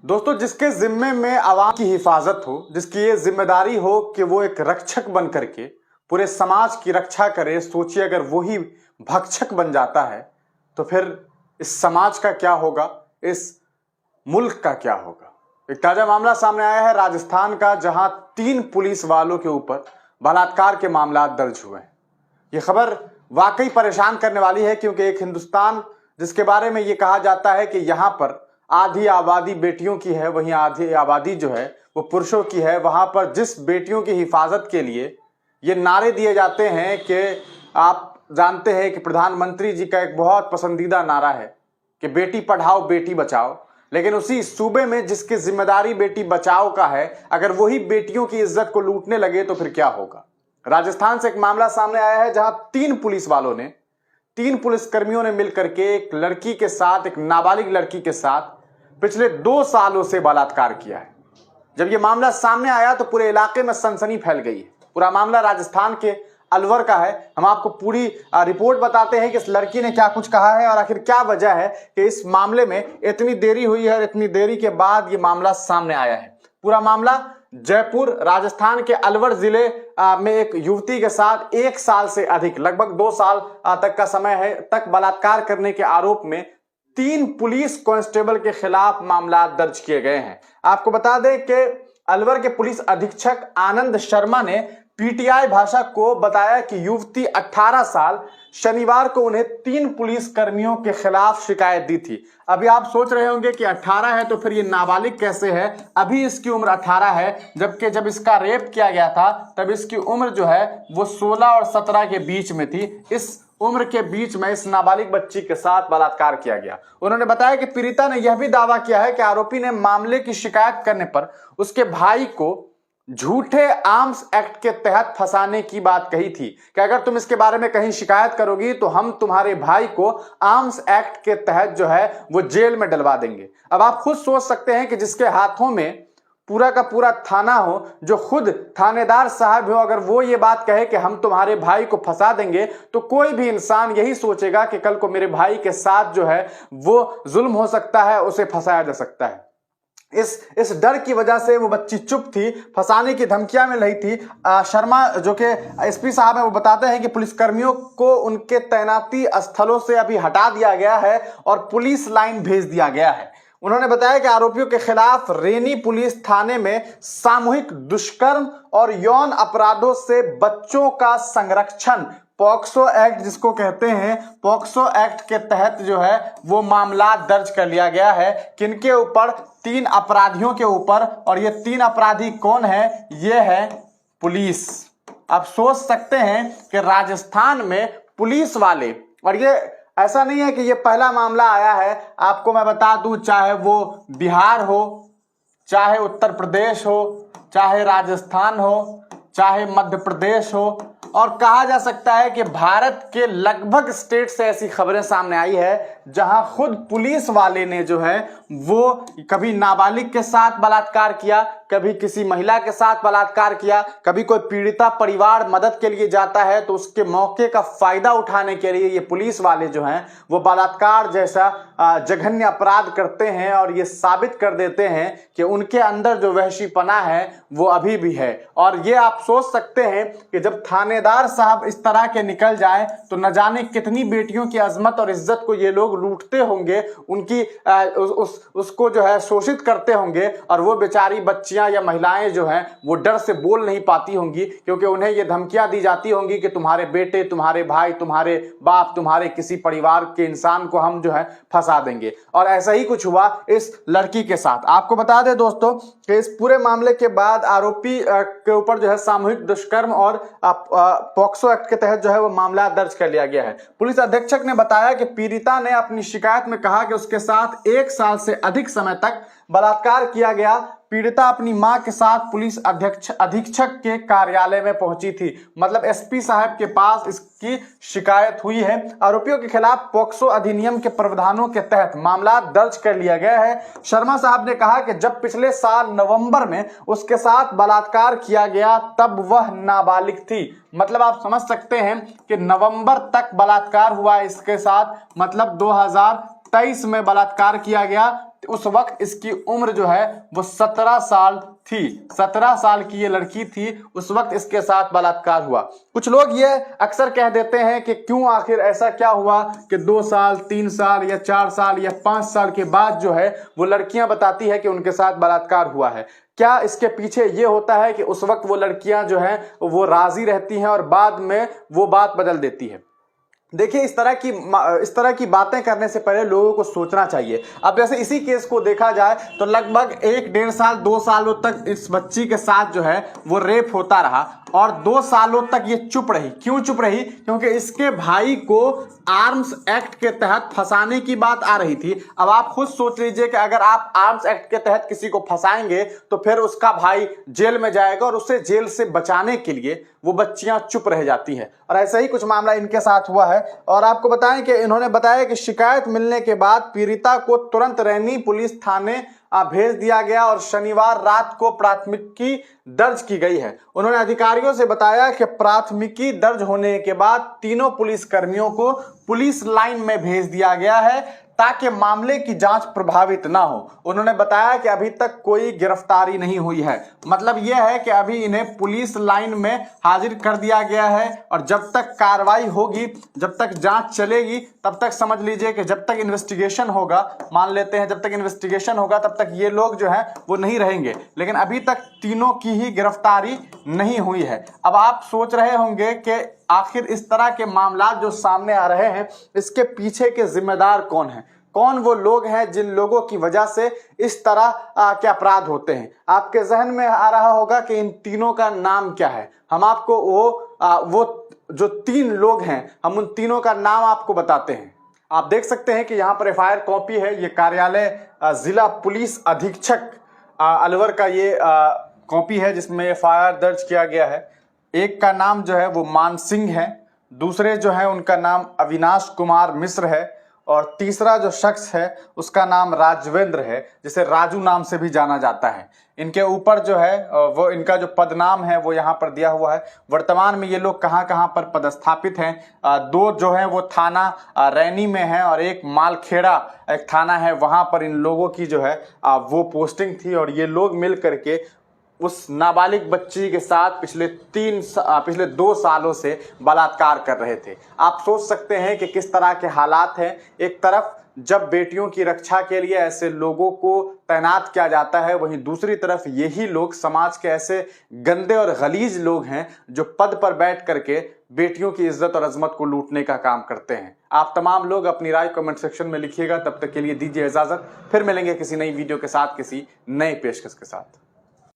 दोस्तों, जिसके जिम्मे में आवाम की हिफाजत हो, जिसकी ये जिम्मेदारी हो कि वो एक रक्षक बन करके पूरे समाज की रक्षा करे, सोचिए अगर वही भक्षक बन जाता है तो फिर इस समाज का क्या होगा, इस मुल्क का क्या होगा। एक ताजा मामला सामने आया है राजस्थान का, जहां 3 पुलिस वालों के ऊपर बलात्कार के मामला दर्ज हुए हैं। यह खबर वाकई परेशान करने वाली है, क्योंकि एक हिंदुस्तान जिसके बारे में यह कहा जाता है कि यहां पर आधी आबादी बेटियों की है, वहीं आधी आबादी जो है वो पुरुषों की है। वहां पर जिस बेटियों की हिफाजत के लिए ये नारे दिए जाते हैं कि आप जानते हैं कि प्रधानमंत्री जी का एक बहुत पसंदीदा नारा है कि बेटी पढ़ाओ बेटी बचाओ, लेकिन उसी सूबे में जिसकी जिम्मेदारी बेटी बचाओ का है, अगर वही बेटियों की इज्जत को लूटने लगे तो फिर क्या होगा। राजस्थान से एक मामला सामने आया है जहां 3 पुलिस वालों ने, 3 पुलिसकर्मियों ने मिलकर के एक लड़की के साथ, एक नाबालिग लड़की के साथ पिछले 2 सालों से बलात्कार किया है। जब यह मामला सामने आया तो पूरे इलाके में सनसनी फैल गई है। पूरा मामला राजस्थान के अलवर का है। हम आपको पूरी रिपोर्ट बताते हैं कि इस लड़की ने क्या कुछ कहा है और आखिर क्या वजह है कि इस मामले में इतनी देरी हुई है और इतनी देरी के बाद यह मामला सामने आया है। पूरा मामला जयपुर राजस्थान के अलवर जिले में एक युवती के साथ 1 साल से अधिक, लगभग 2 साल तक का समय है, तक बलात्कार करने के आरोप में 3 पुलिस कांस्टेबल के खिलाफ मामला दर्ज किए गए हैं। आपको बता दें कि अलवर के पुलिस अधीक्षक आनंद शर्मा ने पीटीआई भाषा को बताया कि युवती 18 साल शनिवार को उन्हें 3 पुलिस कर्मियों के खिलाफ शिकायत दी थी। अभी आप सोच रहे होंगे कि 18 है तो फिर ये नाबालिग कैसे है। अभी इसकी उम्र 18 है, जबकि जब इसका रेप किया गया था तब इसकी उम्र जो है वो 16 और 17 के बीच में थी। इस उम्र के बीच में इस नाबालिग बच्ची के साथ बलात्कार किया गया। उन्होंने बताया कि पीड़िता ने यह भी दावा किया है कि आरोपी ने मामले की शिकायत करने पर उसके भाई को झूठे आर्म्स एक्ट के तहत फंसाने की बात कही थी कि अगर तुम इसके बारे में कहीं शिकायत करोगी तो हम तुम्हारे भाई को आर्म्स एक्ट के तहत जो है वो जेल में डलवा देंगे। अब आप खुद सोच सकते हैं कि जिसके हाथों में पूरा का पूरा थाना हो, जो खुद थानेदार साहब हो, अगर वो ये बात कहे कि हम तुम्हारे भाई को फंसा देंगे तो कोई भी इंसान यही सोचेगा कि कल को मेरे भाई के साथ जो है वो जुल्म हो सकता है, उसे फंसाया जा सकता है। इस डर की वजह से वो बच्ची चुप थी, फंसाने की धमकियां मिल रही थी। शर्मा जो कि एसपी साहब है वो बताते हैं कि पुलिसकर्मियों को उनके तैनाती स्थलों से अभी हटा दिया गया है और पुलिस लाइन भेज दिया गया है। उन्होंने बताया कि आरोपियों के खिलाफ रेनी पुलिस थाने में सामूहिक दुष्कर्म और यौन अपराधों से बच्चों का संरक्षण, पॉक्सो एक्ट जिसको कहते हैं, पॉक्सो एक्ट के तहत जो है वो मामला दर्ज कर लिया गया है। किनके ऊपर? 3 अपराधियों के ऊपर। और ये 3 अपराधी कौन है? ये है पुलिस। आप सोच सकते हैं कि राजस्थान में पुलिस वाले, और ये ऐसा नहीं है कि ये पहला मामला आया है। आपको मैं बता दूं, चाहे वो बिहार हो, चाहे उत्तर प्रदेश हो, चाहे राजस्थान हो, चाहे मध्य प्रदेश हो, और कहा जा सकता है कि भारत के लगभग स्टेट से ऐसी खबरें सामने आई है जहां खुद पुलिस वाले ने जो है वो कभी नाबालिग के साथ बलात्कार किया, कभी किसी महिला के साथ बलात्कार किया, कभी कोई पीड़िता परिवार मदद के लिए जाता है तो उसके मौके का फायदा उठाने के लिए ये पुलिस वाले जो हैं वो बलात्कार जैसा जघन्य अपराध करते हैं और ये साबित कर देते हैं कि उनके अंदर जो वहशीपना है वो अभी भी है। और ये आप सोच सकते हैं कि जब थानेदार साहब इस तरह के निकल जाए तो न जाने कितनी बेटियों की अजमत और इज्जत को ये लोग लूटते होंगे, उनकी उसको जो है शोषित करते होंगे, और वो बेचारी बच्चियां या महिलाएं जो हैं वो डर से बोल नहीं पाती होंगी, क्योंकि उन्हें ये धमकियां दी जाती होंगी कि तुम्हारे बेटे, तुम्हारे भाई, तुम्हारे बाप, तुम्हारे किसी परिवार के इंसान को हम जो है फंसा देंगे। और ऐसा ही कुछ हुआ इस लड़की के साथ। आपको बता दें दोस्तों कि इस पूरे मामले के बाद आरोपी के ऊपर जो है सामूहिक दुष्कर्म और पॉक्सो एक्ट के तहत जो है वो मामला दर्ज कर लिया गया है। पुलिस अधीक्षक ने बताया कि पीड़िता ने अपनी शिकायत में कहा कि उसके साथ 1 साल से अधिक समय तक बलात्कार किया गया। पीड़िता अपनी मां के साथ पुलिस अधीक्षक के कार्यालय में पहुंची थी, मतलब एसपी साहब के पास इसकी शिकायत हुई है। आरोपियों के खिलाफ पॉक्सो अधिनियम के प्रावधानों के तहत मामला दर्ज कर लिया गया है। शर्मा साहब ने कहा कि जब पिछले साल नवंबर में उसके साथ बलात्कार किया गया तब वह नाबालिग थी। मतलब आप समझ सकते हैं कि नवंबर तक बलात्कार हुआ इसके साथ, मतलब 2023 में बलात्कार किया गया, उस वक्त इसकी उम्र जो है वो 17 साल थी। 17 साल की ये लड़की थी, उस वक्त इसके साथ बलात्कार हुआ। कुछ लोग ये अक्सर कह देते हैं कि क्यों, आखिर ऐसा क्या हुआ कि 2 साल 3 साल या 4 साल या 5 साल के बाद जो है वो लड़कियां बताती है कि उनके साथ बलात्कार हुआ है। क्या इसके पीछे ये होता है कि उस वक्त वो लड़कियां जो हैं वो राजी रहती हैं और बाद में वो बात बदल देती है? देखिए, इस तरह की बातें करने से पहले लोगों को सोचना चाहिए। अब जैसे इसी केस को देखा जाए तो लगभग 1-1.5 साल 2 सालों तक इस बच्ची के साथ जो है वो रेप होता रहा और 2 सालों तक ये चुप रही। क्यों चुप रही? क्योंकि इसके भाई को आर्म्स एक्ट के तहत फंसाने की बात आ रही थी। अब आप खुद सोच लीजिए कि अगर आप आर्म्स एक्ट के तहत किसी को फंसाएंगे तो फिर उसका भाई जेल में जाएगा और उसे जेल से बचाने के लिए वो बच्चियां चुप रह जाती हैं। और ऐसा ही कुछ मामला इनके साथ हुआ है। और आपको बताएं कि इन्होंने बताया कि शिकायत मिलने के बाद पीड़िता को तुरंत रैनी पुलिस थाने भेज दिया गया और शनिवार रात को प्राथमिकी दर्ज की गई है। उन्होंने अधिकारियों से बताया कि प्राथमिकी दर्ज होने के बाद तीनों पुलिस कर्मियों को पुलिस लाइन में भेज दिया गया है ताकि मामले की जांच प्रभावित ना हो। उन्होंने बताया कि अभी तक कोई गिरफ्तारी नहीं हुई है। मतलब यह है कि अभी इन्हें पुलिस लाइन में हाजिर कर दिया गया है और जब तक कार्रवाई होगी, जब तक जांच चलेगी, तब तक समझ लीजिए कि जब तक इन्वेस्टिगेशन होगा, मान लेते हैं जब तक इन्वेस्टिगेशन होगा तब तक ये लोग जो है वो नहीं रहेंगे। लेकिन अभी तक तीनों की ही गिरफ्तारी नहीं हुई है। अब आप सोच रहे होंगे कि आखिर इस तरह के मामला जो सामने आ रहे हैं इसके पीछे के जिम्मेदार कौन हैं? कौन वो लोग हैं जिन लोगों की वजह से इस तरह के अपराध होते हैं? आपके जहन में आ रहा होगा कि इन तीनों का नाम क्या है। हम आपको वो जो 3 लोग हैं, हम उन तीनों का नाम आपको बताते हैं। आप देख सकते हैं कि यहाँ पर एफआईआर कॉपी है। ये कार्यालय जिला पुलिस अधीक्षक अलवर का ये कॉपी है जिसमें एफआईआर दर्ज किया गया है। एक का नाम जो है वो मान सिंह है, दूसरे जो है उनका नाम अविनाश कुमार मिश्र है और तीसरा जो शख्स है उसका नाम राजवेंद्र है, जिसे राजू नाम से भी जाना जाता है। इनके ऊपर जो है वो इनका जो पदनाम है वो यहाँ पर दिया हुआ है। वर्तमान में ये लोग कहाँ कहाँ पर पदस्थापित हैं? 2 जो है वो थाना रैनी में है और एक मालखेड़ा एक थाना है, वहाँ पर इन लोगों की जो है वो पोस्टिंग थी और ये लोग मिल करके उस नाबालिग बच्ची के साथ पिछले 2 सालों से बलात्कार कर रहे थे। आप सोच सकते हैं कि किस तरह के हालात हैं। एक तरफ जब बेटियों की रक्षा के लिए ऐसे लोगों को तैनात किया जाता है, वहीं दूसरी तरफ यही लोग समाज के ऐसे गंदे और गलीज लोग हैं जो पद पर बैठ करके बेटियों की इज्जत और अजमत को लूटने का काम करते हैं। आप तमाम लोग अपनी राय कमेंट सेक्शन में लिखिएगा। तब तक के लिए दीजिए इजाजत, फिर मिलेंगे किसी नई वीडियो के साथ, किसी नए पेशकश के साथ।